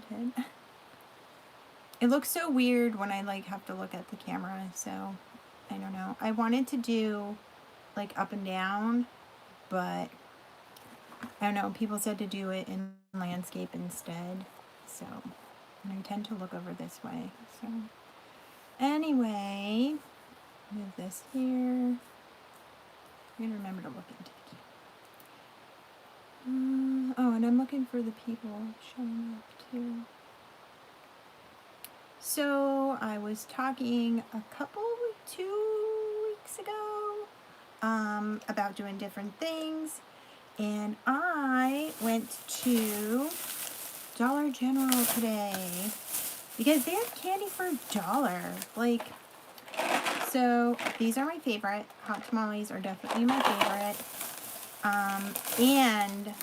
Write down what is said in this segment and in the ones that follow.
talented. It looks so weird when I like have to look at the camera, so I don't know. I wanted to do like up and down, but I don't know. People said to do it in landscape instead, so and I tend to look over this way. So anyway, move this here. I'm gonna remember to look into the camera. Oh, and I'm looking for the people showing up too. So I was talking 2 weeks ago about doing different things, and I went to Dollar General today because they have candy for $1. Like, so these are my favorite. Hot tamales are definitely my favorite. And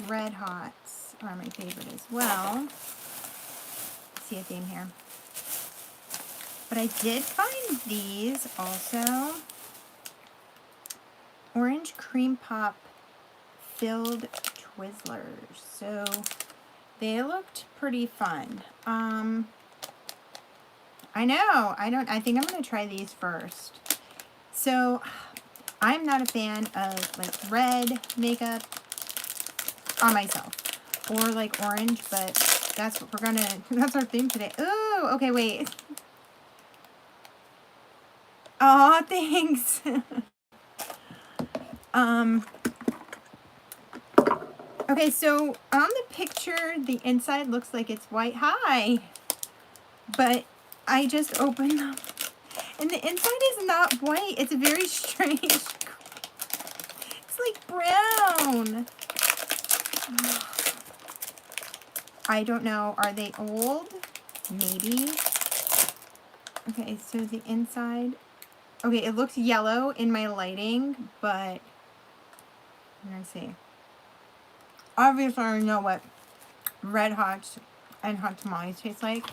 Red Hots are my favorite as well. See a theme here. But I did find these also. Orange cream pop filled Twizzlers. So they looked pretty fun. I know. I think I'm going to try these first. So I'm not a fan of like red makeup on myself or like orange, but that's what that's our theme today. Ooh, okay, wait. Oh, thanks. Okay, so on the picture, the inside looks like it's white. Hi. But I just opened them, and the inside is not white. It's very strange. It's like brown. I don't know. Are they old? Maybe. Okay, so the inside. Okay, it looks yellow in my lighting, but let's see. Obviously, I know what Red Hots and hot tamales taste like.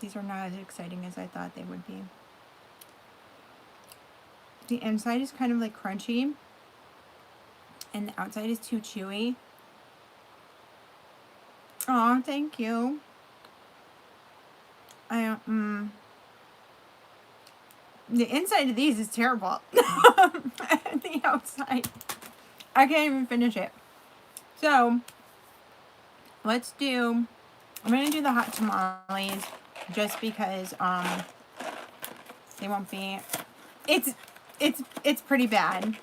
These are not as exciting as I thought they would be. The inside is kind of like crunchy, and the outside is too chewy. Oh, thank you. The inside of these is terrible. The outside, I can't even finish it. So let's do. I'm gonna do the hot tamales just because they won't be. It's pretty bad.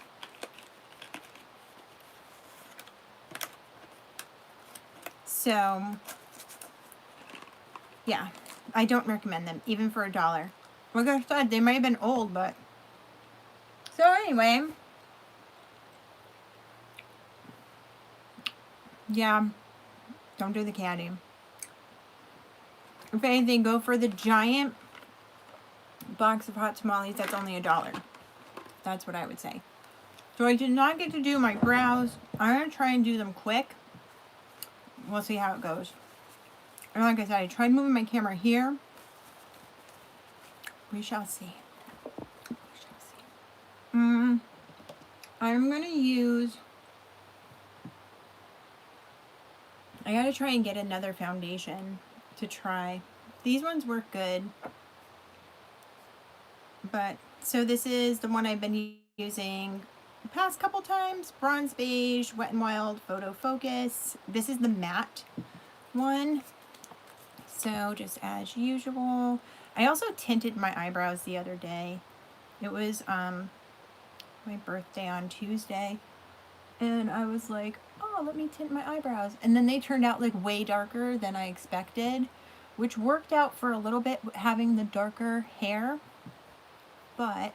So yeah, I don't recommend them even for $1. Like I said, they might have been old, but so anyway, yeah, don't do the candy. If anything, go for the giant box of hot tamales. That's only $1. That's what I would say. So I did not get to do my brows. I'm gonna try and do them quick. We'll see how it goes. And like I said, I tried moving my camera here. We shall see. We shall see. I'm gonna use. I gotta try and get another foundation to try. These ones work good. But so this is the one I've been using the past couple times. Bronze Beige, Wet n Wild, Photo Focus. This is the matte one. So just as usual. I also tinted my eyebrows the other day. It was my birthday on Tuesday. And I was like, oh, let me tint my eyebrows. And then they turned out like way darker than I expected, which worked out for a little bit having the darker hair. But,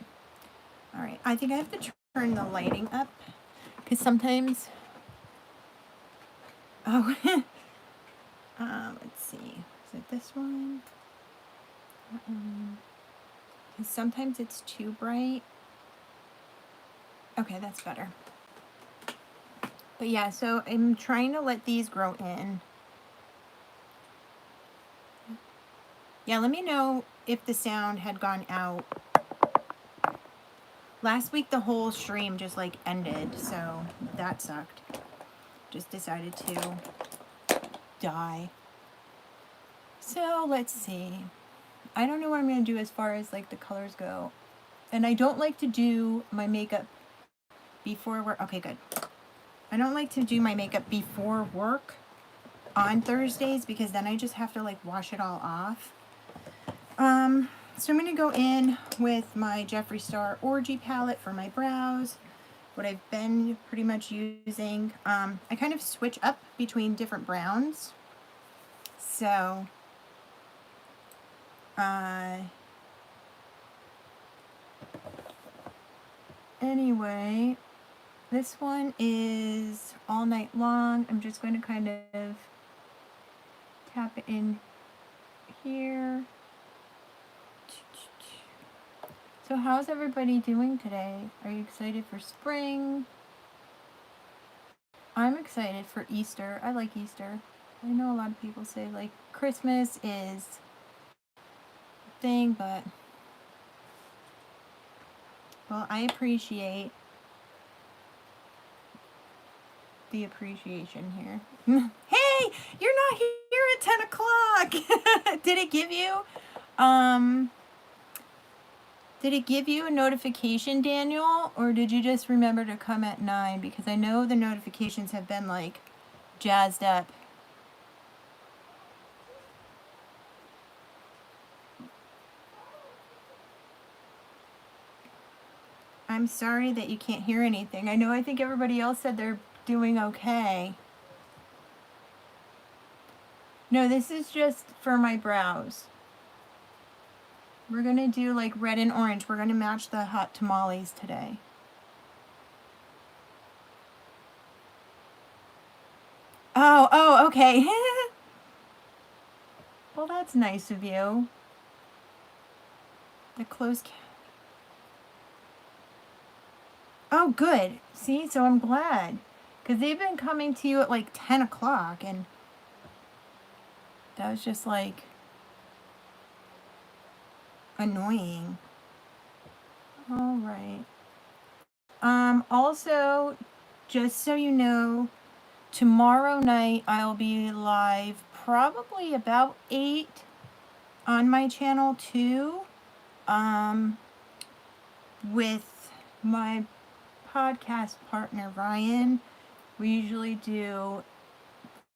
all right, I think I have to turn the lighting up because sometimes, oh, let's see, is it this one? Sometimes it's too bright. Okay, that's better. But yeah, so I'm trying to let these grow in. Yeah, let me know if the sound had gone out. Last week the whole stream just like ended, so that sucked. just decided to dye. So let's see. I don't know what I'm going to do as far as like the colors go. And I don't like to do my makeup before work. Okay, good. I don't like to do my makeup before work on Thursdays because then I just have to like wash it all off. So I'm going to go in with my Jeffree Star Orgy palette for my brows. What I've been pretty much using. I kind of switch up between different browns. So, anyway, this one is All Night Long. I'm just going to kind of tap it in here. So how's everybody doing today? Are you excited for spring? I'm excited for Easter. I like Easter. I know a lot of people say like Christmas is a thing, but well, I appreciate the appreciation here. Hey, you're not here at 10 o'clock. Did it give you a notification, Daniel? Or did you just remember to come at 9? Because I know the notifications have been like jazzed up. I'm sorry that you can't hear anything. I think everybody else said they're doing okay. No, this is just for my brows. We're going to do like red and orange. We're going to match the hot tamales today. Oh, okay. Well, that's nice of you. The closed... Oh, good. See, so I'm glad. Because they've been coming to you at like 10 o'clock, and that was just like annoying. All right. Also, just so you know, tomorrow night I'll be live probably about 8 on my channel too, with my podcast partner Ryan. We usually do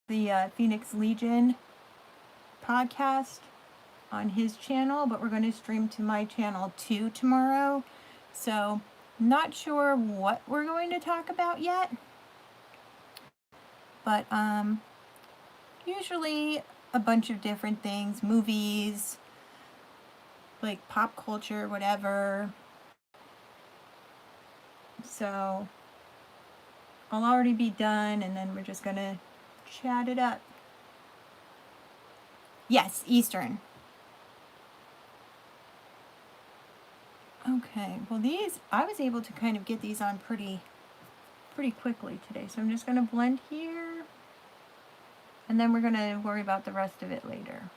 the Phoenix Legion podcast on his channel, but we're going to stream to my channel too tomorrow. So, not sure what we're going to talk about yet, but usually a bunch of different things, movies, like pop culture, whatever. So I'll already be done, and then we're just gonna chat it up. Yes, Eastern. Okay, well these, I was able to kind of get these on pretty quickly today. So I'm just gonna blend here, and then we're gonna worry about the rest of it later.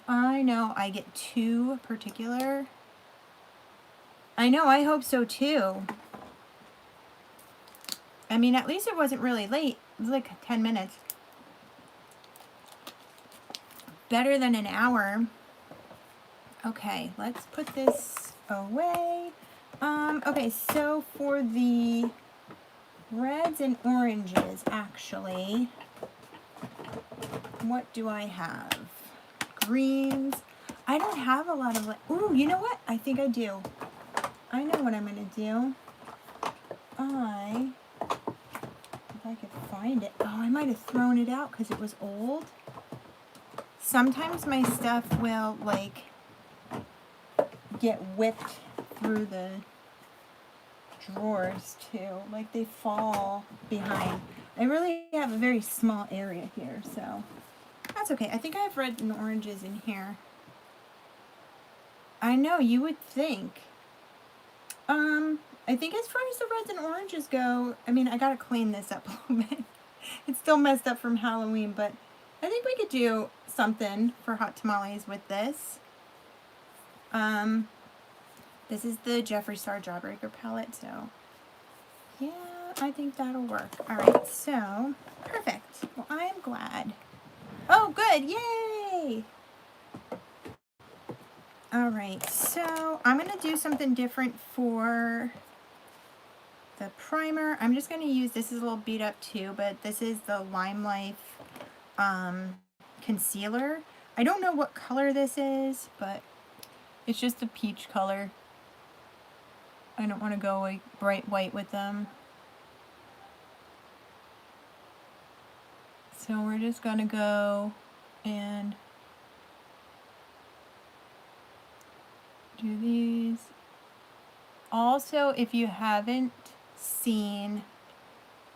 I know I get too particular. I know, I hope so too. I mean, at least it wasn't really late. It was like 10 minutes. Better than an hour. Okay, let's put this away. Okay, so for the reds and oranges, actually, what do I have? Greens. I don't have a lot of, ooh, you know what? I think I do. I know what I'm going to do. If I could find it. Oh, I might have thrown it out because it was old. Sometimes my stuff will, like, get whipped through the drawers, too. Like, they fall behind. I really have a very small area here, so that's okay. I think I have red and oranges in here. I know, you would think. I think as far as the reds and oranges go, I mean, I gotta clean this up a little bit. It's still messed up from Halloween, but I think we could do something for hot tamales with this. This is the Jeffree Star Jawbreaker palette, so yeah, I think that'll work. All right, so perfect. Well, I'm glad. Oh, good. Yay! All right, so I'm going to do something different for the primer. I'm just going to use, this is a little beat up too, but this is the Lime Life concealer. I don't know what color this is, but it's just a peach color. I don't want to go like bright white with them. So we're just going to go and do these. Also, if you haven't seen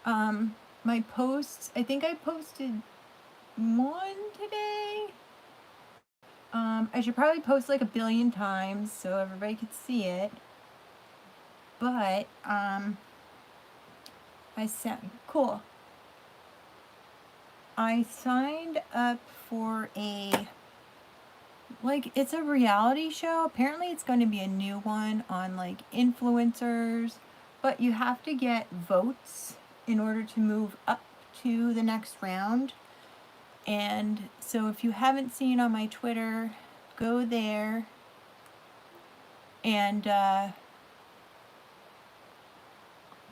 my posts, I think I posted one today. I should probably post like 1 billion times so everybody could see it. But I said, cool. I signed up for a, like, it's a reality show. Apparently it's going to be a new one on like influencers, but you have to get votes in order to move up to the next round. And so if you haven't seen on my Twitter, go there and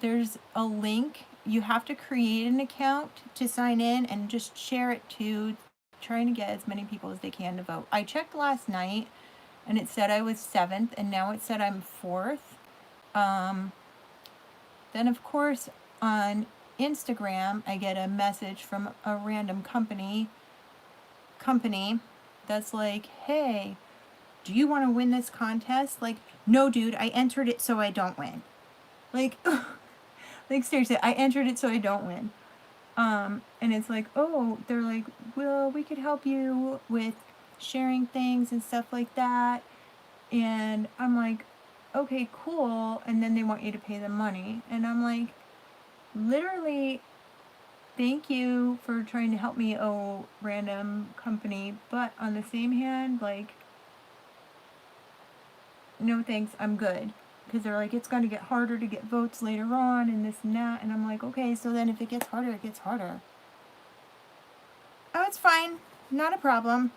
there's a link. You have to create an account to sign in and just share it to trying to get as many people as they can to vote. I checked last night and it said I was 7th and now it said I'm 4th. Then of course on Instagram I get a message from a random company that's like, hey, do you want to win this contest? Like, no dude, I entered it so I don't win. Like, like seriously, I entered it so I don't win. And it's like, oh, they're like, well, we could help you with sharing things and stuff like that. And I'm like, okay, cool. And then they want you to pay them money. And I'm like, literally, thank you for trying to help me, oh, random company. But on the same hand, like, no thanks, I'm good. Because they're like, it's going to get harder to get votes later on and this and that. And I'm like, okay, so then if it gets harder, it gets harder. Oh, it's fine. Not a problem.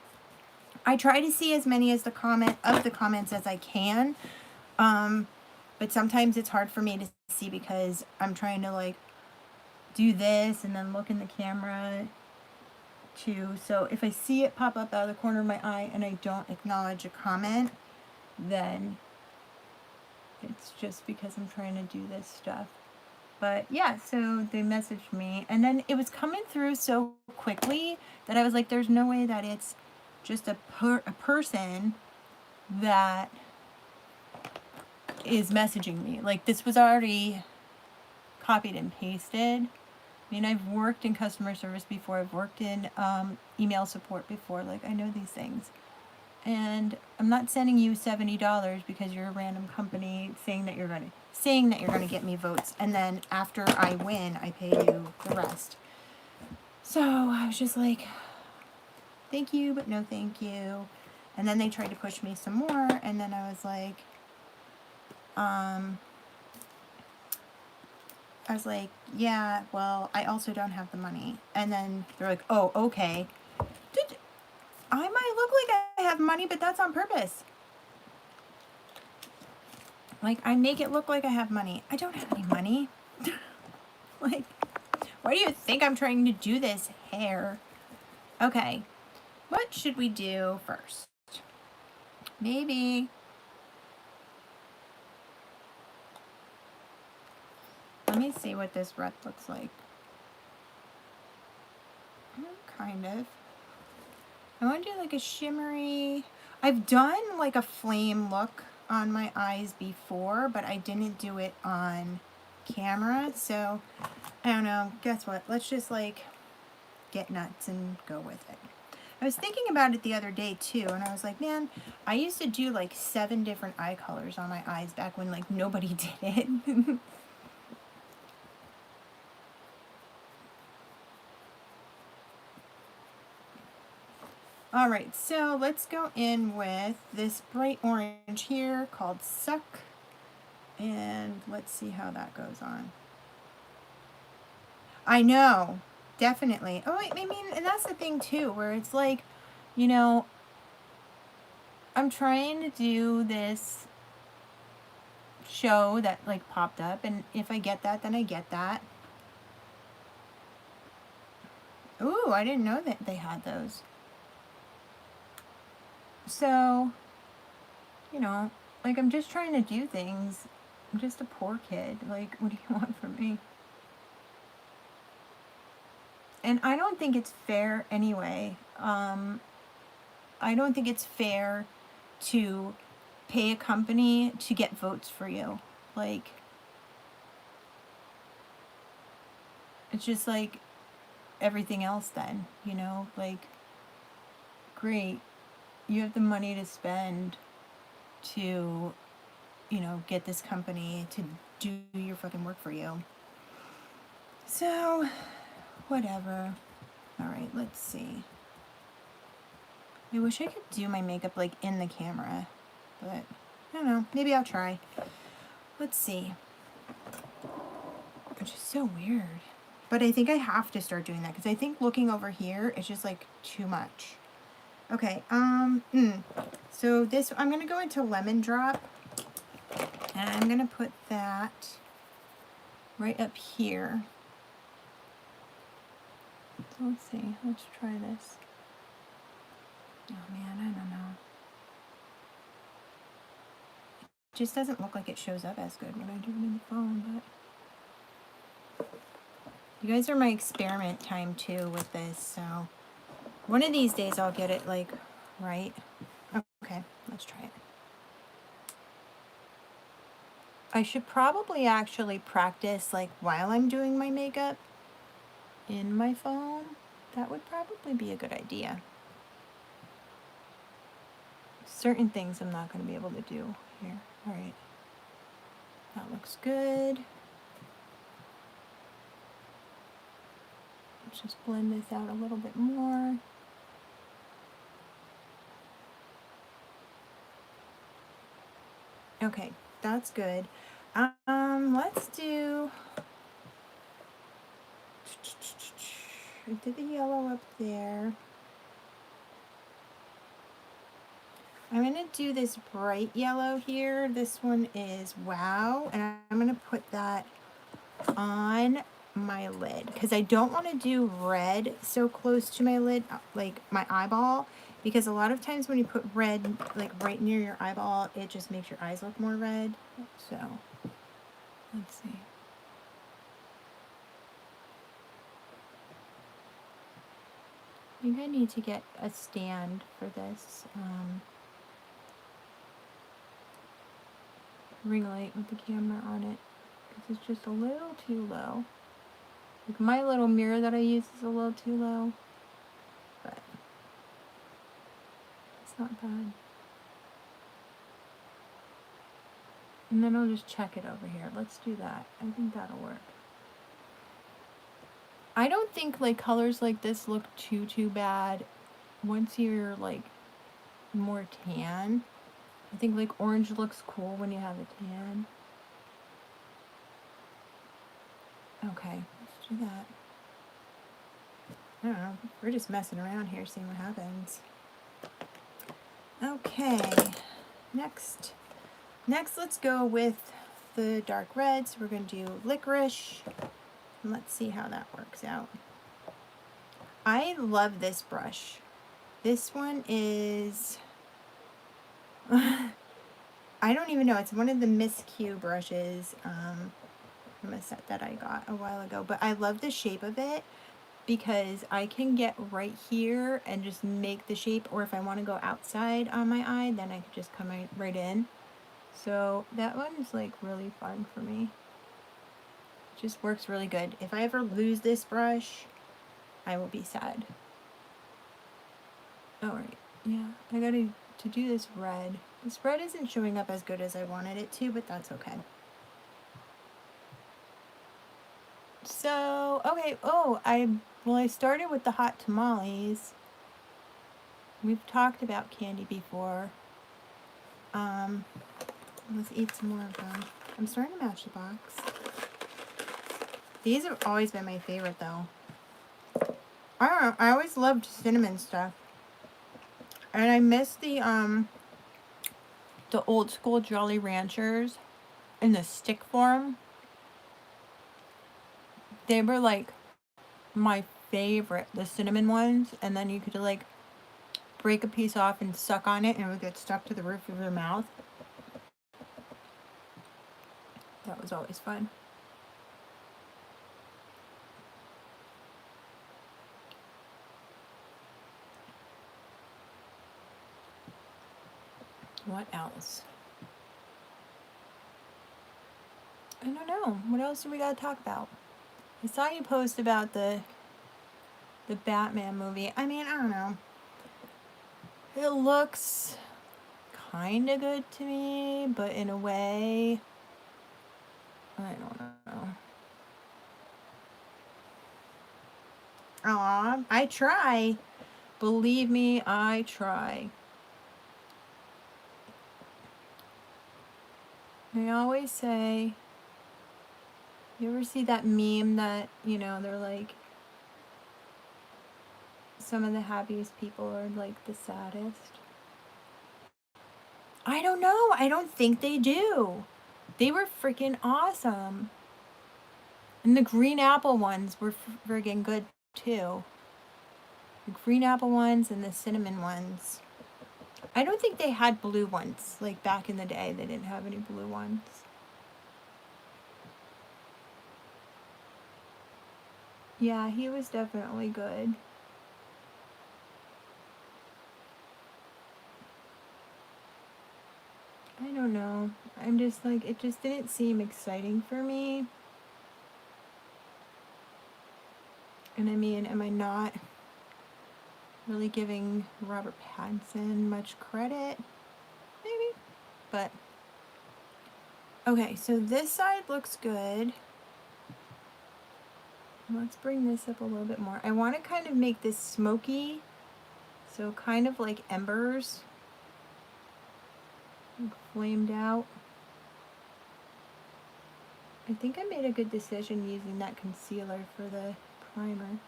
I try to see as many as the comments as I can. But sometimes it's hard for me to see because I'm trying to like do this and then look in the camera too. So if I see it pop up out of the corner of my eye and I don't acknowledge a comment, then it's just because I'm trying to do this stuff. But yeah, so they messaged me and then it was coming through so quickly that I was like, there's no way that it's just a person that is messaging me. Like, this was already copied and pasted. I mean, I've worked in customer service before. I've worked in email support before. Like, I know these things. And I'm not sending you $70 because you're a random company saying that you're gonna get me votes, and then after I win, I pay you the rest. So I was just like, thank you, but no thank you. And then they tried to push me some more, and then I was like, yeah, well, I also don't have the money. And then they're like, oh, okay. I might look like I have money, but that's on purpose. Like, I make it look like I have money. I don't have any money. Like, why do you think I'm trying to do this hair? Okay, what should we do first? Maybe let me see what this red looks like. Kind of. I want to do like a shimmery. I've done like a flame look on my eyes before, but I didn't do it on camera. So I don't know. Guess what? Let's just like get nuts and go with it. I was thinking about it the other day too, and I was like, man, I used to do like 7 different eye colors on my eyes back when like nobody did it. All right, so let's go in with this bright orange here called Suck, and let's see how that goes on. I know, definitely. Oh, I mean, and that's the thing too, where it's like, you know, I'm trying to do this show that like popped up, and if I get that, then I get that. Ooh, I didn't know that they had those. So, you know, like I'm just trying to do things. I'm just a poor kid. Like, what do you want from me? And I don't think it's fair anyway. I don't think it's fair to pay a company to get votes for you. Like, it's just like everything else then, you know? Like, great, you have the money to spend to, you know, get this company to do your fucking work for you. So, whatever. Alright, let's see. I wish I could do my makeup like in the camera, but I don't know. Maybe I'll try. Let's see. Which is so weird. But I think I have to start doing that because I think looking over here is just like too much. Okay, so this, I'm going to go into Lemon Drop, and I'm going to put that right up here. So let's see, let's try this. Oh man, I don't know. It just doesn't look like it shows up as good when I do it in the phone, but you guys are my experiment time too with this, so one of these days I'll get it like right. Okay, let's try it. I should probably actually practice like while I'm doing my makeup in my phone. That would probably be a good idea. Certain things I'm not going to be able to do here. All right. That looks good. Let's just blend this out a little bit more. Okay, that's good. Let's do... I did the yellow up there. I'm going to do this bright yellow here. This one is Wow, and I'm going to put that on my lid because I don't want to do red so close to my lid, like my eyeball, because a lot of times when you put red like right near your eyeball, it just makes your eyes look more red. So let's see. I think I need to get a stand for this ring light with the camera on it because it's just a little too low. Like my little mirror that I use is a little too low, but it's not bad. And then I'll just check it over here. Let's do that. I think that'll work. I don't think like colors like this look too bad once you're like more tan. I think like orange looks cool when you have a tan. Okay, let's do that. I don't know. We're just messing around here, seeing what happens. Okay, next, let's go with the dark red. So we're going to do Licorice. And let's see how that works out. I love this brush. This one is... I don't even know. It's one of the Miss Q brushes from a set that I got a while ago. But I love the shape of it because I can get right here and just make the shape. Or if I want to go outside on my eye, then I can just come right in. So that one is like really fun for me. It just works really good. If I ever lose this brush, I will be sad. Alright, yeah, I gotta to do this red. This red isn't showing up as good as I wanted it to, but that's okay. So, okay, I started with the hot tamales. We've talked about candy before. Let's eat some more of them. I'm starting to match the box. These have always been my favorite though. I don't know, I always loved cinnamon stuff. And I miss the old school Jolly Ranchers in the stick form. They were like my favorite, the cinnamon ones, and then you could like break a piece off and suck on it and it would get stuck to the roof of your mouth. That was always fun. What else? I don't know. What else do we gotta talk about? I saw you post about the Batman movie. I mean, I don't know. It looks kind of good to me, but in a way, I don't know. Aw, I try. Believe me, I try. I always say, you ever see that meme that, you know, they're like, some of the happiest people are like the saddest? I don't know. I don't think they do. They were freaking awesome. And the green apple ones were friggin' good too. The green apple ones and the cinnamon ones. I don't think they had blue ones. Like back in the day, they didn't have any blue ones. Yeah, he was definitely good. I don't know. I'm just like, it just didn't seem exciting for me. And I mean, am I not really giving Robert Pattinson much credit? Maybe. But, okay, so this side looks good. Let's bring this up a little bit more. I want to kind of make this smoky. So kind of like embers. Like flamed out. I think I made a good decision using that concealer for the primer.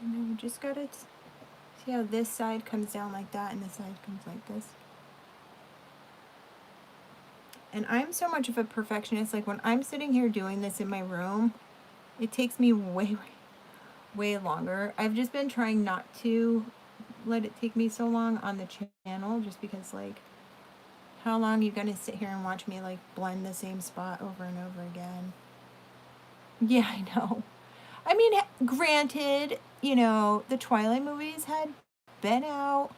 And then we just gotta see how this side comes down like that and this side comes like this. And I'm so much of a perfectionist. Like when I'm sitting here doing this in my room, it takes me way longer. I've just been trying not to let it take me so long on the channel, just because like, how long are you gonna sit here and watch me like blend the same spot over and over again? Yeah, I know. I mean, granted, you know, the Twilight movies had been out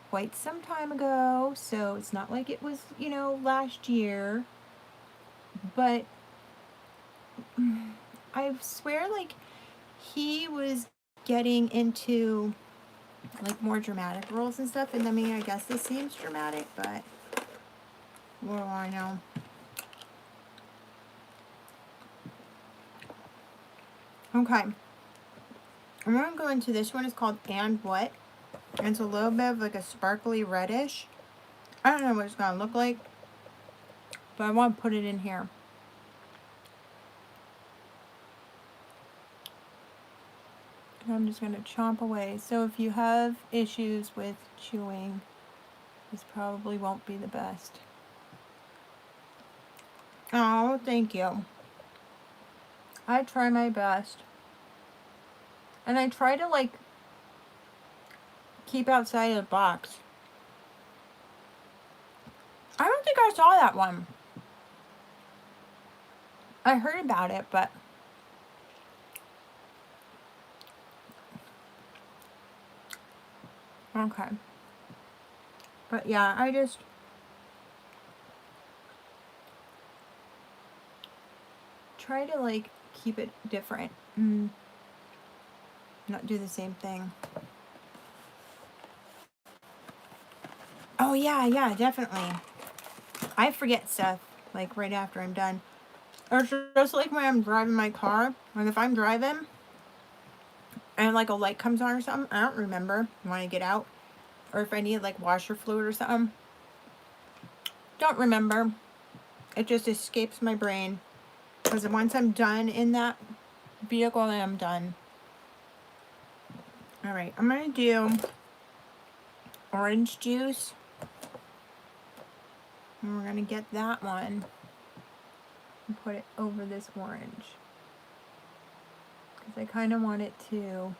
quite some time ago, so it's not like it was, you know, last year. But I swear, like, he was getting into like more dramatic roles and stuff, and I mean, I guess this seems dramatic, but what do I know? Okay, I'm gonna go into this one. It's called And What, and it's a little bit of like a sparkly reddish. I don't know what it's gonna look like, but I want to put it in here. And I'm just gonna chomp away. So if you have issues with chewing, this probably won't be the best. Oh, thank you. I try my best. And I try to like keep outside of the box. I don't think I saw that one. I heard about it, but okay. But yeah, I just try to like keep it different. Not do the same thing. Oh yeah, definitely. I forget stuff like right after I'm done. Or just like when I'm driving my car. Like if I'm driving and like a light comes on or something, I don't remember when I get out. or if I need like washer fluid or something. Don't remember. It just escapes my brain. Because once I'm done in that vehicle, then I'm done. Alright, I'm going to do orange juice. And we're going to get that one and put it over this orange. Because I kind of want it to...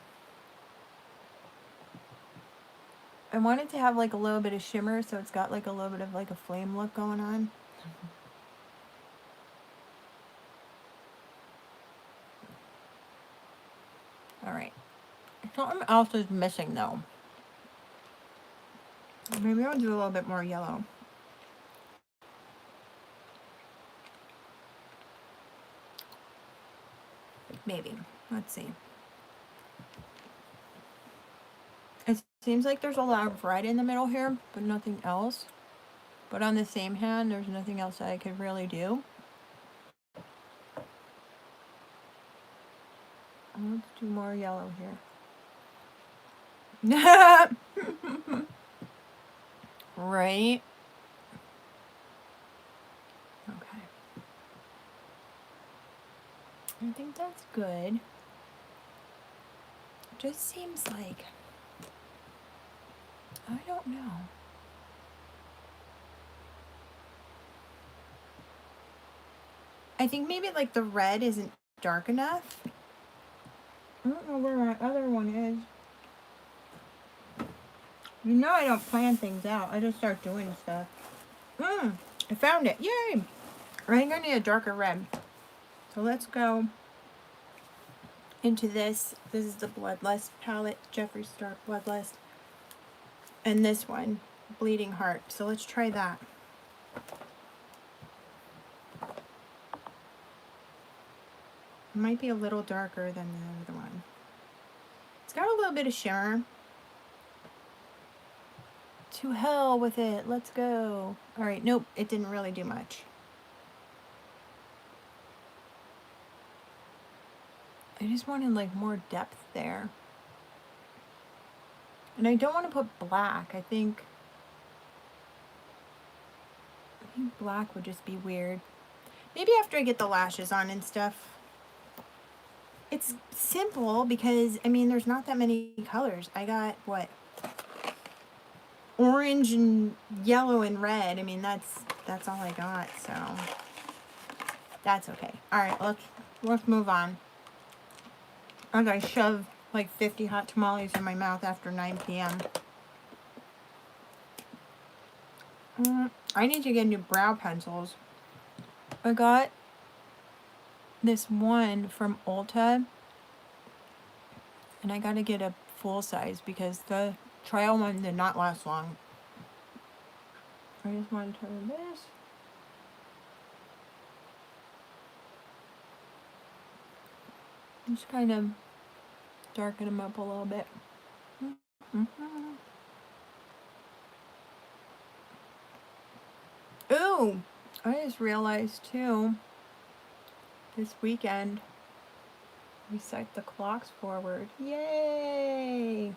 I want it to have like a little bit of shimmer, so it's got like a little bit of like a flame look going on. Alright. Something else is missing though. Maybe I'll do a little bit more yellow. Maybe. Let's see. It seems like there's a lot of red in the middle here, but nothing else. But on the same hand, there's nothing else that I could really do. Let's do more yellow here. Right? Okay. I think that's good. Just seems like... I don't know. I think maybe like the red isn't dark enough. I don't know where my other one is. You know I don't plan things out. I just start doing stuff. I found it. Yay! I think I need a darker red. So let's go into this. This is the Bloodlust palette. Jeffree Star Bloodlust. And this one, Bleeding Heart. So let's try that. It might be a little darker than the other one. It's got a little bit of shimmer. To hell with it. Let's go. Alright, nope. It didn't really do much. I just wanted like more depth there. And I don't want to put black. I think black would just be weird. Maybe after I get the lashes on and stuff. It's simple because, I mean, there's not that many colors. I got, what? Orange and yellow and red. I mean, that's all I got, so that's okay. Alright, let's move on. As I shove like 50 hot tamales in my mouth after 9 p.m. I need to get new brow pencils. I got this one from Ulta, and I gotta get a full size because the trial one did not last long. I just want to turn this. Just kind of darken them up a little bit. Ooh, I just realized too, this weekend, we set the clocks forward. Yay!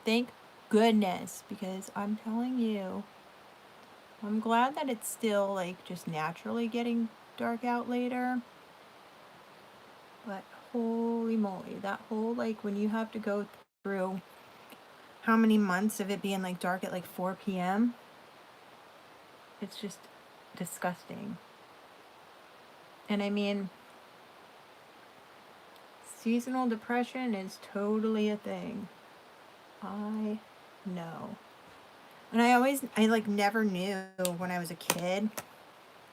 Thank goodness, because I'm telling you, I'm glad that it's still like just naturally getting dark out later. But holy moly, that whole like when you have to go through how many months of it being like dark at like 4 p.m. It's just disgusting. And I mean, seasonal depression is totally a thing. I know. And I like never knew when I was a kid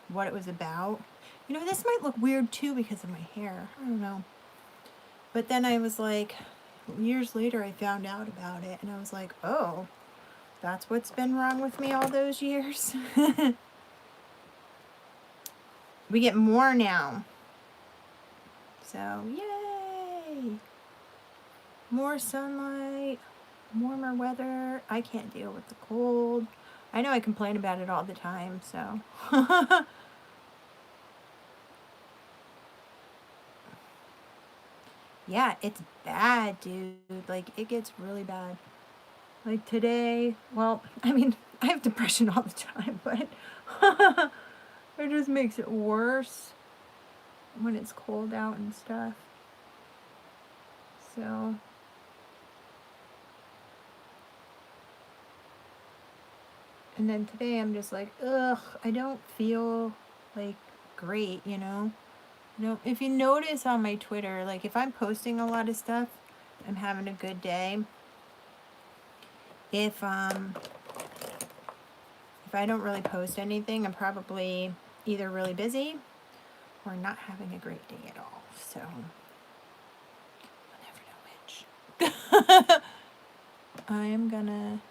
what it was about. You know, this might look weird too because of my hair. I don't know. But then I was like, years later I found out about it and I was like, oh, that's what's been wrong with me all those years. We get more now. So, yay! More sunlight, warmer weather. I can't deal with the cold. I know I complain about it all the time, so. Yeah, it's bad, dude. Like, it gets really bad. Like today, well, I mean, I have depression all the time, but it just makes it worse when it's cold out and stuff. So, and then today I'm just like, ugh, I don't feel like great, you know? If you notice on my Twitter, like if I'm posting a lot of stuff, I'm having a good day. If I don't really post anything, I'm probably either really busy or not having a great day at all. So, I'll never know which. I am gonna,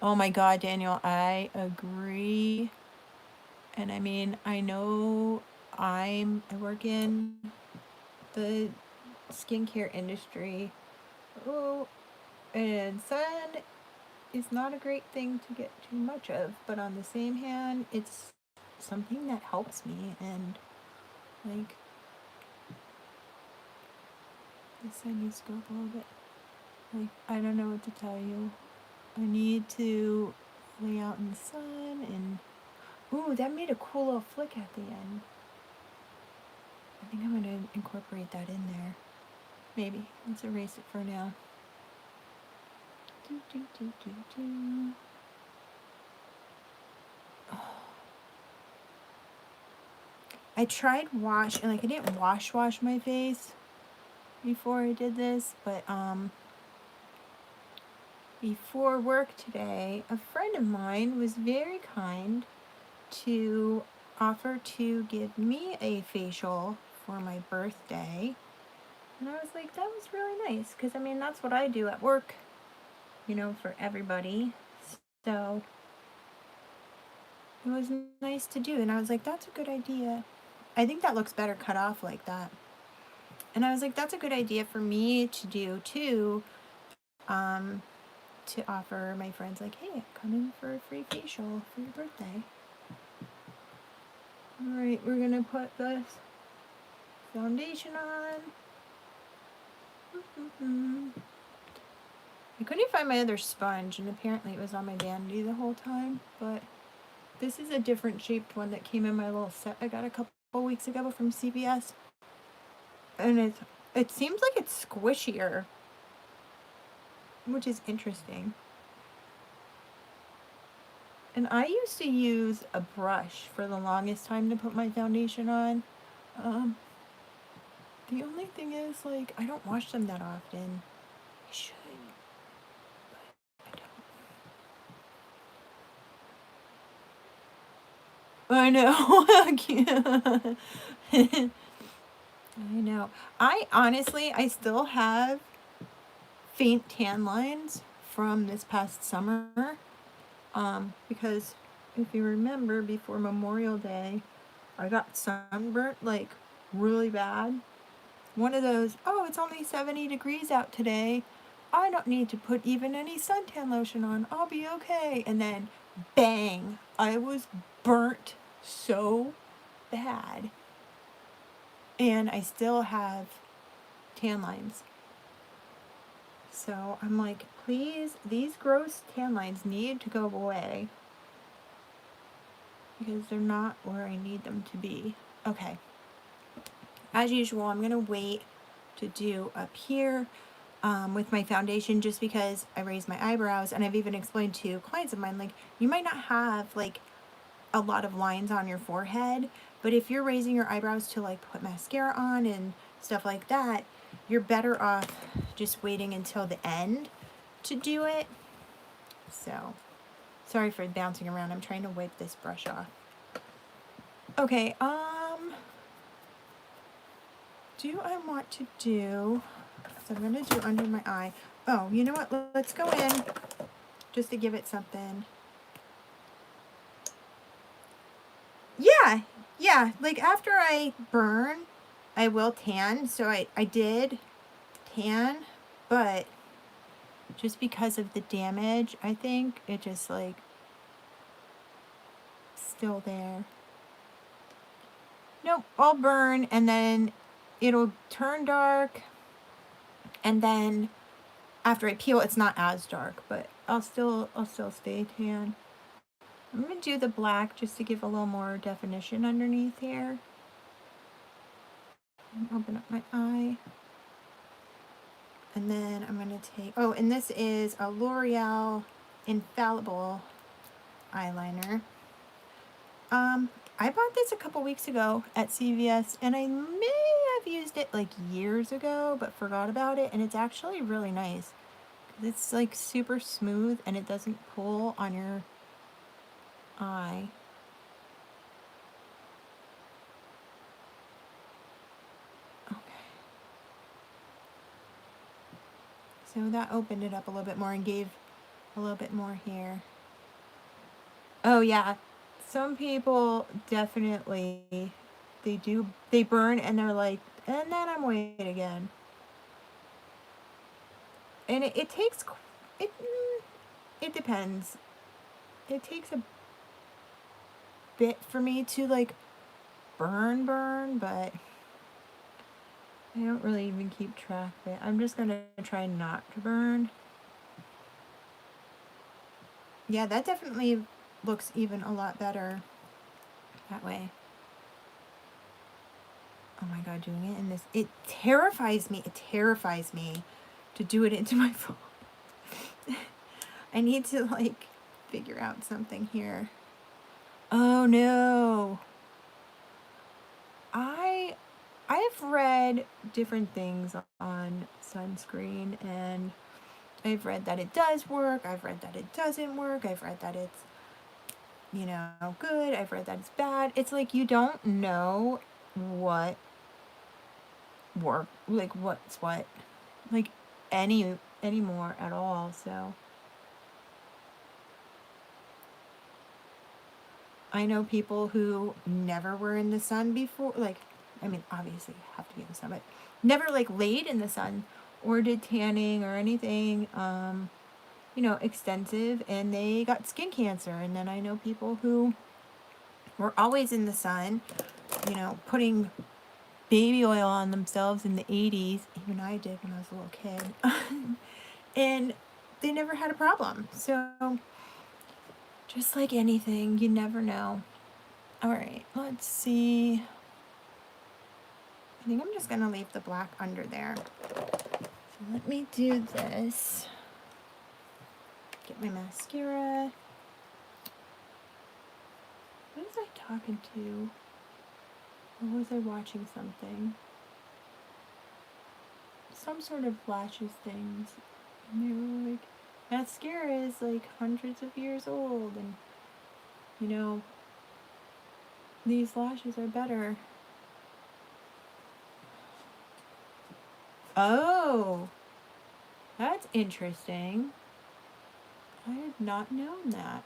oh my God, Daniel, I agree. And I mean, I know I work in the skincare industry. Oh, and sun is not a great thing to get too much of, but on the same hand, it's something that helps me. And like, this side needs to go up a little bit. Like, I don't know what to tell you. I need to lay out in the sun and, ooh, that made a cool little flick at the end. I think I'm gonna incorporate that in there. Maybe. Let's erase it for now. Do, do, do, do, do. Oh. I tried I didn't wash my face before I did this, but before work today, a friend of mine was very kind to offer to give me a facial for my birthday. And I was like, that was really nice, because I mean, that's what I do at work, you know, for everybody. So it was nice to do. And I was like, that's a good idea. I think that looks better cut off like that. And I was like, that's a good idea for me to do too. To offer my friends, like, hey, come in for a free facial for your birthday. Alright, we're gonna put this foundation on. I couldn't find my other sponge, and apparently it was on my vanity the whole time, but this is a different shaped one that came in my little set I got a couple weeks ago from CVS. And it seems like it's squishier, which is interesting. And I used to use a brush for the longest time to put my foundation on. The only thing is, like, I don't wash them that often. I should, but I don't. I know. I know. I honestly, I still have faint tan lines from this past summer. Because if you remember, before Memorial Day, I got sunburnt, like, really bad. One of those, oh, it's only 70 degrees out today. I don't need to put even any suntan lotion on. I'll be okay. And then, bang, I was burnt so bad. And I still have tan lines. So I'm like, please, these gross tan lines need to go away, because they're not where I need them to be. Okay. As usual, I'm going to wait to do up here with my foundation, just because I raised my eyebrows, and I've even explained to clients of mine, like, you might not have, like, a lot of lines on your forehead, but if you're raising your eyebrows to, like, put mascara on and stuff like that, you're better off just waiting until the end to do it. So, sorry for bouncing around. I'm trying to wipe this brush off. Okay, do I want to do, so I'm going to do under my eye. Oh, you know what? Let's go in just to give it something. Yeah, like after I burn, I will tan. So I did tan, but just because of the damage, I think it just, like, still there. Nope, I'll burn, and then it'll turn dark, and then after I peel, it's not as dark, but I'll still stay tan. I'm gonna do the black just to give a little more definition underneath here. Open up my eye. And then I'm gonna take, oh, and this is a L'Oreal Infallible eyeliner. I bought this a couple weeks ago at CVS, and I may have used it like years ago, but forgot about it, and it's actually really nice. It's like super smooth, and it doesn't pull on your eye. Okay. So that opened it up a little bit more and gave a little bit more here. Oh yeah, some people definitely, they burn and they're like, and then I'm white again. And it takes, it depends. It takes a bit for me to like burn, but I don't really even keep track of it. I'm just gonna try not to burn. Yeah, that definitely looks even a lot better that way. Oh my god, doing it in this, it terrifies me. It terrifies me to do it into my phone. I need to like figure out something here. Oh no. I've read different things on sunscreen, and I've read that it does work. I've read that it doesn't work. I've read that it's, you know, good. I've read that it's bad. It's like you don't know what work, like what's what, like anymore at all. So I know people who never were in the sun before, like, I mean, obviously you have to be in the sun, but never like laid in the sun or did tanning or anything, you know, extensive, and they got skin cancer. And then I know people who were always in the sun, you know, putting baby oil on themselves in the 80s. Even I did when I was a little kid. And they never had a problem. So just like anything, you never know. All right, let's see. I think I'm just going to leave the black under there. So let me do this. Get my mascara. What was I talking to? Or was I watching something? Some sort of lashes things. And they were like, mascara is like hundreds of years old, and you know, these lashes are better. Oh, that's interesting. I had not known that.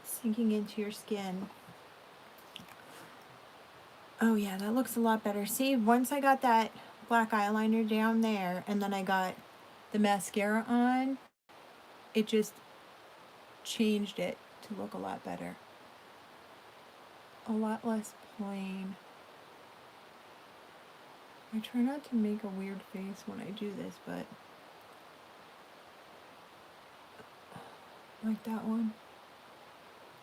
Sinking into your skin. Oh yeah, that looks a lot better. See, once I got that black eyeliner down there, and then I got the mascara on, it just changed it to look a lot better. A lot less plain. I try not to make a weird face when I do this, but like that one.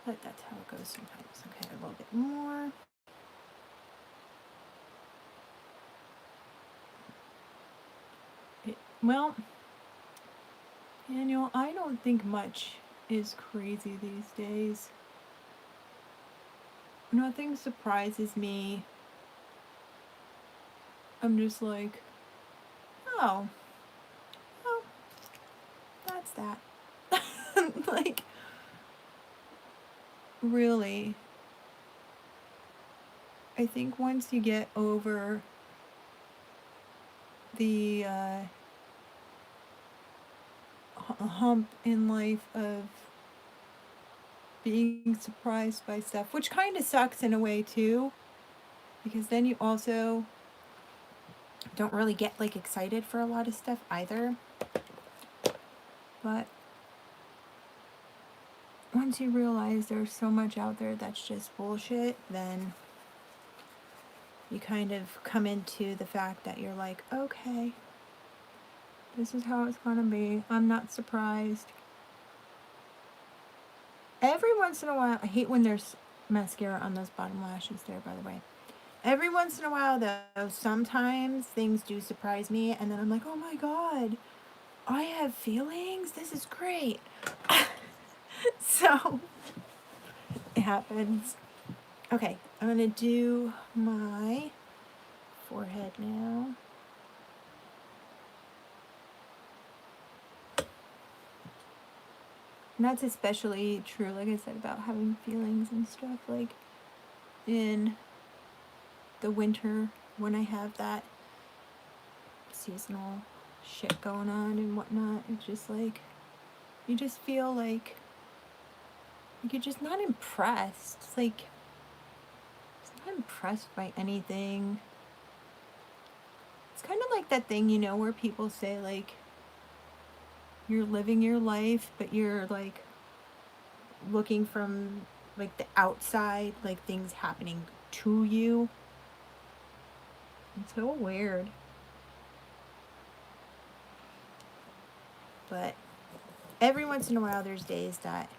But that's how it goes sometimes. Okay, a little bit more. Well, Daniel, I don't think much is crazy these days. Nothing surprises me. I'm just like, oh, that's that. Like, really, I think once you get over the hump in life of being surprised by stuff, which kind of sucks in a way too, because then you also don't really get like excited for a lot of stuff either. But once you realize there's so much out there that's just bullshit, then you kind of come into the fact that you're like, okay, this is how it's gonna be. I'm not surprised. Every once in a while, I hate when there's mascara on those bottom lashes there, by the way. Every once in a while, though, sometimes things do surprise me, and then I'm like, oh my god, I have feelings? This is great. So, it happens. Okay, I'm going to do my forehead now. And that's especially true, like I said, about having feelings and stuff, like in the winter when I have that seasonal shit going on and whatnot. It's just like, you just feel like you're just not impressed. It's like, just not impressed by anything. It's kind of like that thing, you know, where people say, like, you're living your life, but you're, like, looking from, like, the outside, like, things happening to you. It's so weird. But every once in a while, there's days that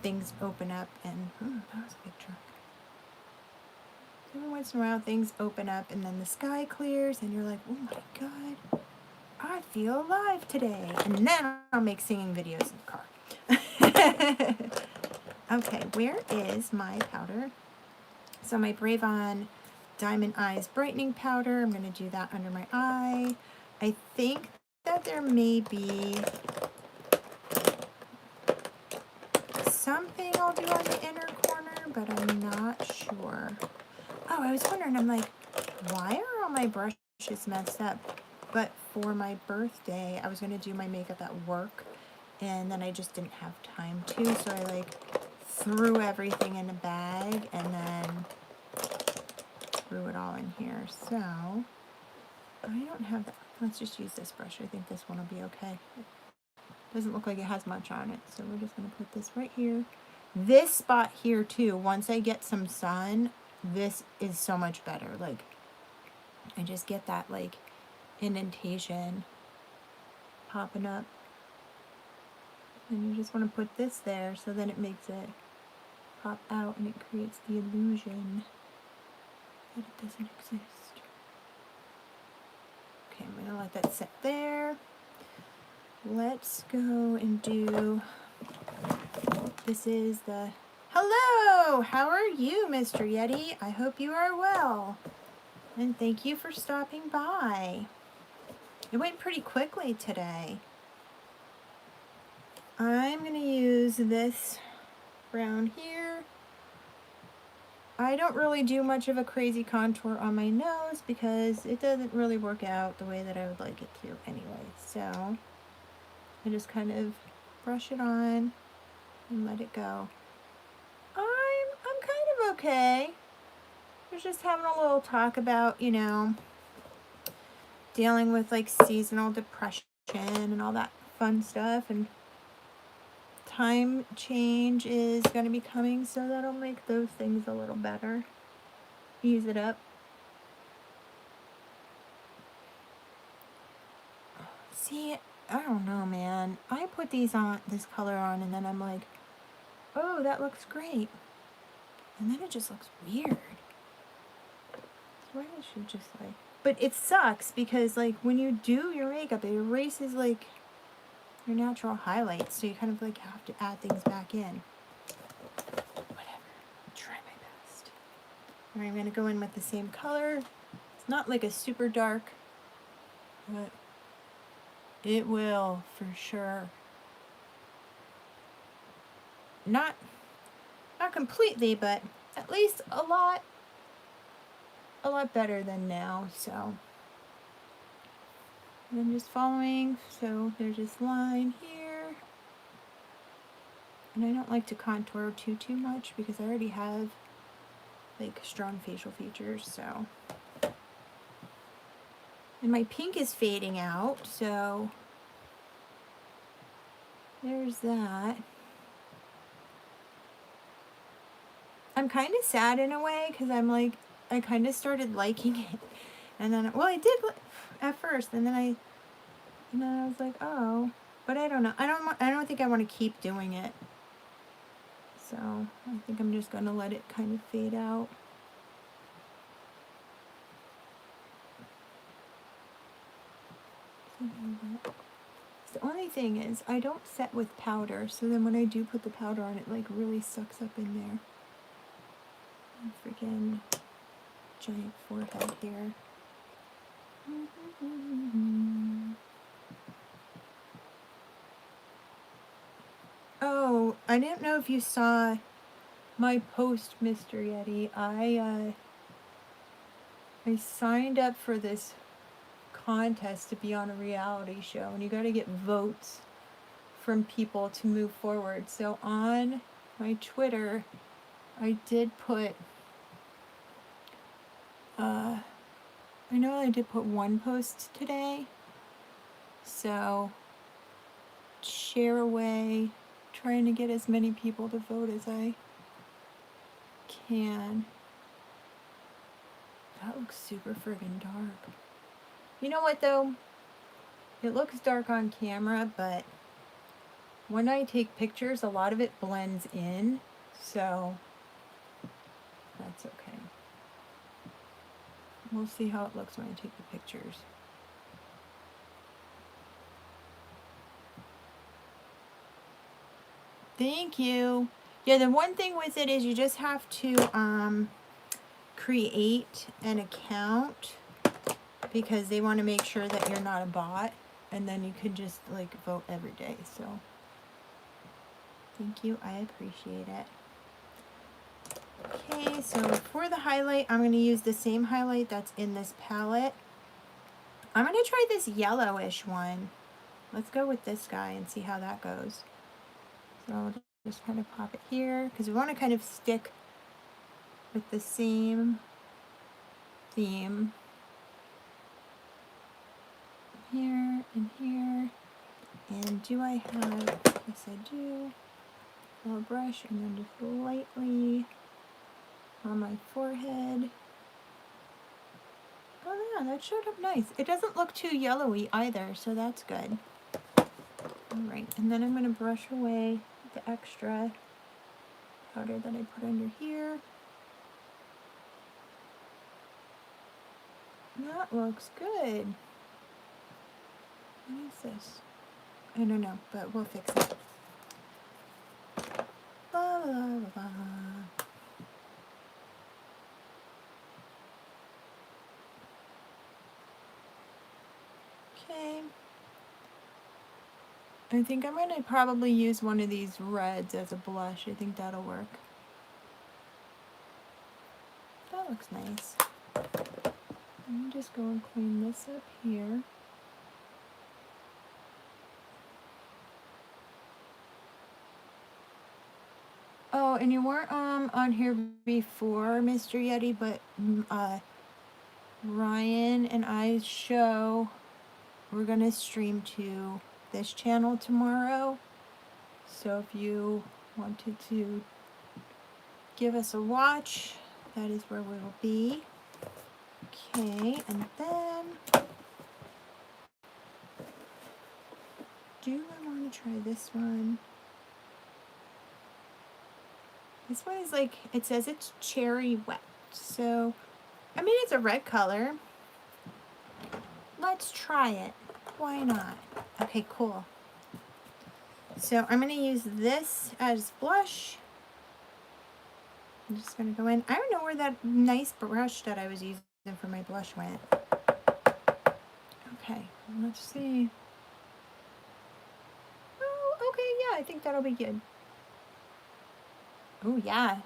things open up and, that was a big truck. Every once in a while, things open up and then the sky clears and you're like, oh my god, I feel alive today. And then I'll make singing videos in the car. Okay, where is my powder? So my Brave On Diamond Eyes Brightening Powder, I'm going to do that under my eye. I think that there may be something I'll do on the inner corner, but I'm not sure. Oh, I was wondering, I'm like, why are all my brushes messed up? But for my birthday, I was going to do my makeup at work, and then I just didn't have time to, so I, like, threw everything in a bag, and then threw it all in here. So, I don't have that. Let's just use this brush. I think this one will be okay. It doesn't look like it has much on it, so we're just going to put this right here. This spot here, too, once I get some sun, this is so much better. Like, I just get that, like, indentation popping up. And you just want to put this there, so then it makes it pop out and it creates the illusion that it doesn't exist. Okay, I'm going to let that sit there. Let's go and do, this is the, hello, how are you, Mr. Yeti? I hope you are well. And thank you for stopping by. It went pretty quickly today. I'm going to use this brown here. I don't really do much of a crazy contour on my nose because it doesn't really work out the way that I would like it to anyway. So I just kind of brush it on and let it go. I'm kind of okay. We're just having a little talk about, you know, dealing with like seasonal depression and all that fun stuff, and time change is going to be coming, so that'll make those things a little better. Ease it up. See, I don't know, man. I put these on, this color on, and then I'm like, oh, that looks great. And then it just looks weird. So I should just like, but it sucks because like when you do your makeup, it erases like your natural highlights, so you kind of like have to add things back in. Whatever, I'll try my best. All right, I'm gonna go in with the same color. It's not like a super dark, but it will for sure. Not completely, but at least a lot better than now. So I'm just following. So there's this line here, and I don't like to contour too much because I already have like strong facial features. So, and my pink is fading out, so there's that. I'm kind of sad in a way because I'm like, I kind of started liking it. And then, well, I did at first, and then I was like, oh, but I don't know. I don't think I want to keep doing it. So I think I'm just going to let it kind of fade out. The only thing is I don't set with powder, so then when I do put the powder on, it like really sucks up in there. Freaking giant forehead here. Oh, I didn't know if you saw my post, Mr. Yeti. I signed up for this contest to be on a reality show, and you got to get votes from people to move forward. So on my Twitter, I did put I know I did put one post today, so share away, trying to get as many people to vote as I can. That looks super friggin' dark. You know what though? It looks dark on camera, but when I take pictures, a lot of it blends in, so that's okay. We'll see how it looks when I take the pictures. Thank you. Yeah, the one thing with it is you just have to create an account, because they want to make sure that you're not a bot, and then you can just like vote every day. So thank you, I appreciate it. Okay, so for the highlight, I'm going to use the same highlight that's in this palette. I'm going to try this yellowish one. Let's go with this guy and see how that goes. So I'll just kind of pop it here, because we want to kind of stick with the same theme. Here and here. And do I have, yes I do, a little brush, and then just lightly on my forehead. Oh yeah, that showed up nice. It doesn't look too yellowy either, so that's good. Alright, and then I'm going to brush away the extra powder that I put under here. That looks good. What is this? I don't know, but we'll fix it. La, la, la, la. Okay. I think I'm going to probably use one of these reds as a blush. I think that'll work. That looks nice. Let me just go and clean this up here. Oh, and you weren't on here before, Mr. Yeti, but Ryan and I's show, we're going to stream to this channel tomorrow. So if you wanted to give us a watch, that is where we will be. Okay, and then do I want to try this one? This one is like, it says it's cherry wet. So, I mean, it's a red color. Let's try it. Why not? Okay, cool. So I'm going to use this as blush. I'm just going to go in. I don't know where that nice brush that I was using for my blush went. Okay, let's see. Oh, okay, yeah, I think that'll be good. Oh, yeah.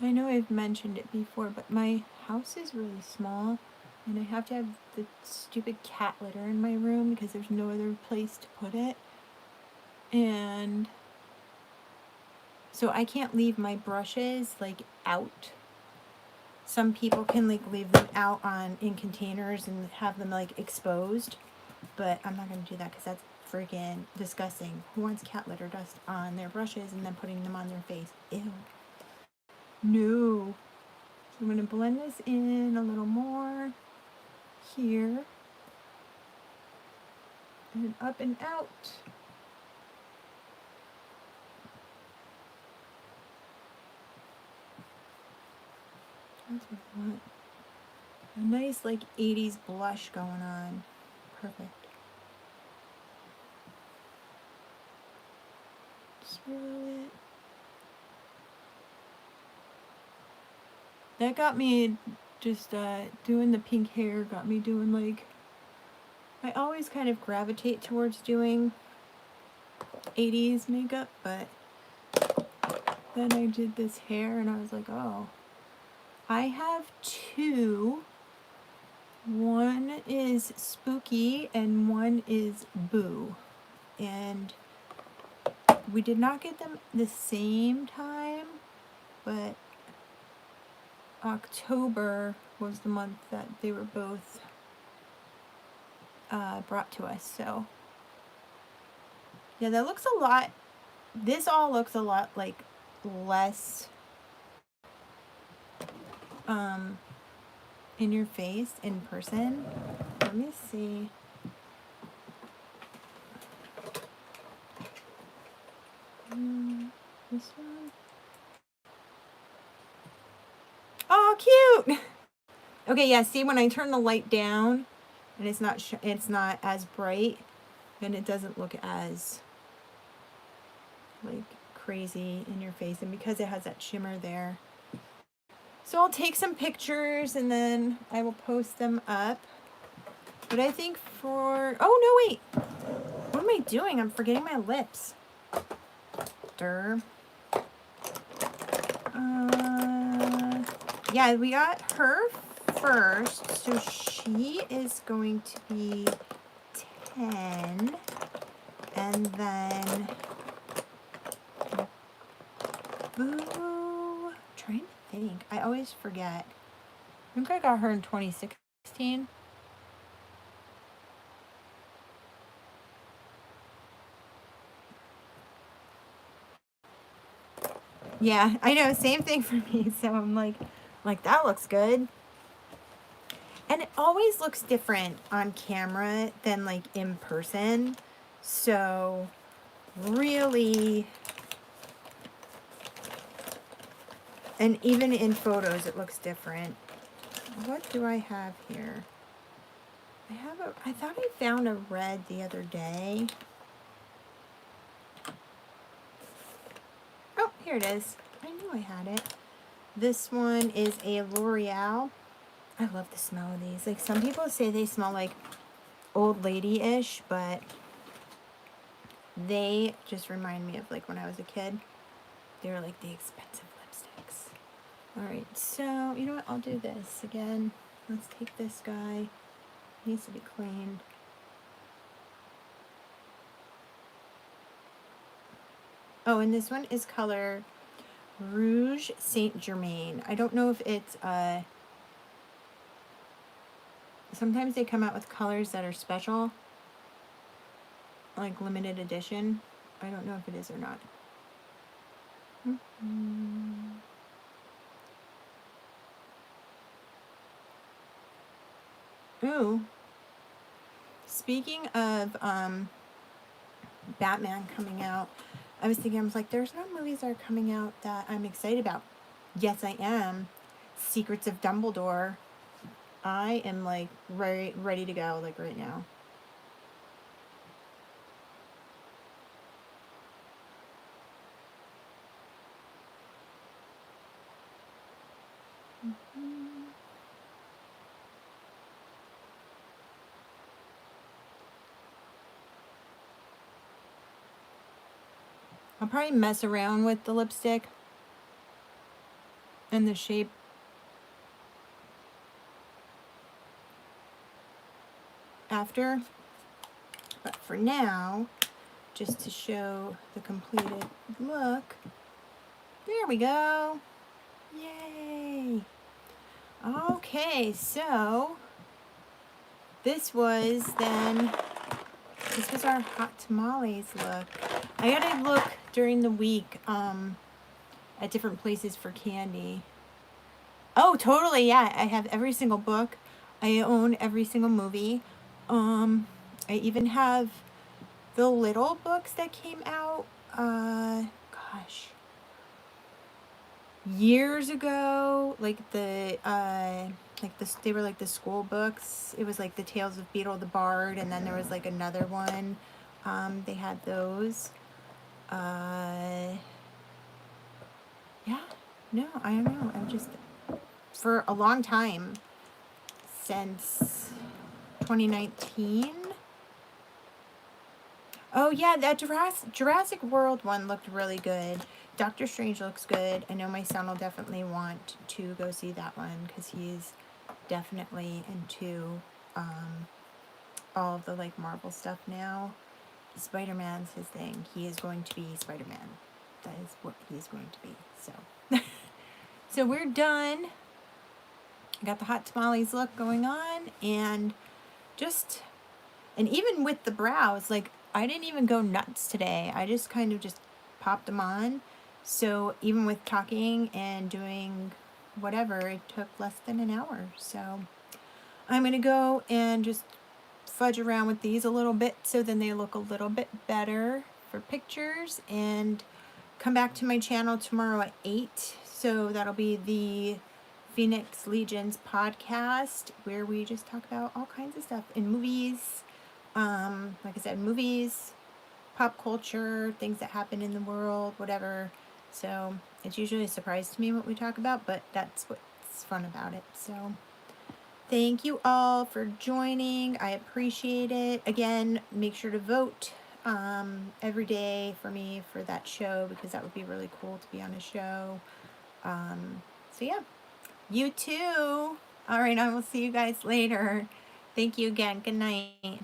I know I've mentioned it before, but my house is really small, and I have to have the stupid cat litter in my room because there's no other place to put it. And so I can't leave my brushes like out. Some people can like leave them out in containers and have them like exposed, but I'm not going to do that because that's freaking disgusting. Who wants cat litter dust on their brushes and then putting them on their face? Ew. No. So I'm going to blend this in a little more here. And up and out. That's what I want. A nice like 80s blush going on. Perfect. Swirl it. That got me just doing the pink hair, got me doing like, I always kind of gravitate towards doing 80s makeup, but then I did this hair and I was like, oh, I have two. One is Spooky and one is Boo. And we did not get them the same time, but October was the month that they were both brought to us. So yeah, that looks a lot, this all looks a lot like less in your face in person. Let me see. This one. Oh, cute. Okay, yeah, see, when I turn the light down and it's not as bright, then it doesn't look as like crazy in your face, and because it has that shimmer there. So I'll take some pictures and then I will post them up. But I think oh no, wait, what am I doing? I'm forgetting my lips. Yeah, we got her first, so she is going to be 10, and then Boo, trying to think, I always forget. I think I got her in 2016. Yeah, I know, same thing for me. So I'm like that looks good. And it always looks different on camera than like in person. So really, and even in photos it looks different. What do I have here? I thought I found a red the other day. Oh, here it is. I knew I had it. This one is a L'Oreal. I love the smell of these. Like, some people say they smell like old lady-ish, but they just remind me of like when I was a kid. They were like the expensive lipsticks. Alright, so you know what? I'll do this again. Let's take this guy. He needs to be cleaned. Oh, and this one is color Rouge Saint Germain. I don't know if it's sometimes they come out with colors that are special, like limited edition. I don't know if it is or not. Ooh. Speaking of Batman coming out, I was thinking, I was like, there's no movies that are coming out that I'm excited about. Yes, I am. Secrets of Dumbledore. I am like ready to go, like right now. I'll probably mess around with the lipstick and the shape. After, but for now, just to show the completed look, there we go. Yay! Okay, so this was then this was our hot tamales look. I gotta look during the week at different places for candy. Oh, totally, yeah. I have every single book. I own every single movie. I even have the little books that came out, gosh, years ago. They were like the school books. It was like the Tales of Beetle the Bard, and then there was like another one. They had those. Yeah, no, I don't know. I'm just, for a long time, since 2019. Oh yeah, that Jurassic World one looked really good. Doctor Strange looks good. I know my son will definitely want to go see that one because he's definitely into all of the like Marvel stuff now. Spider-Man's his thing. He is going to be Spider-Man. That is what he is going to be. So, so we're done. I got the hot tamales look going on, and even with the brows, like, I didn't even go nuts today. I just kind of just popped them on. So even with talking and doing whatever, it took less than an hour. So I'm going to go and just fudge around with these a little bit so then they look a little bit better for pictures, and come back to my channel tomorrow at 8. So that'll be the Phoenix Legions podcast, where we just talk about all kinds of stuff in movies. Like I said, movies, pop culture, things that happen in the world, whatever. So it's usually a surprise to me what we talk about, but that's what's fun about it. So thank you all for joining. I appreciate it. Again, make sure to vote every day for me for that show, because that would be really cool to be on a show. So yeah, you too. All right, I will see you guys later. Thank you again. Good night.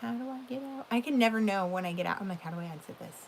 How do I get out? I can never know when I get out. I'm like, how do I exit this?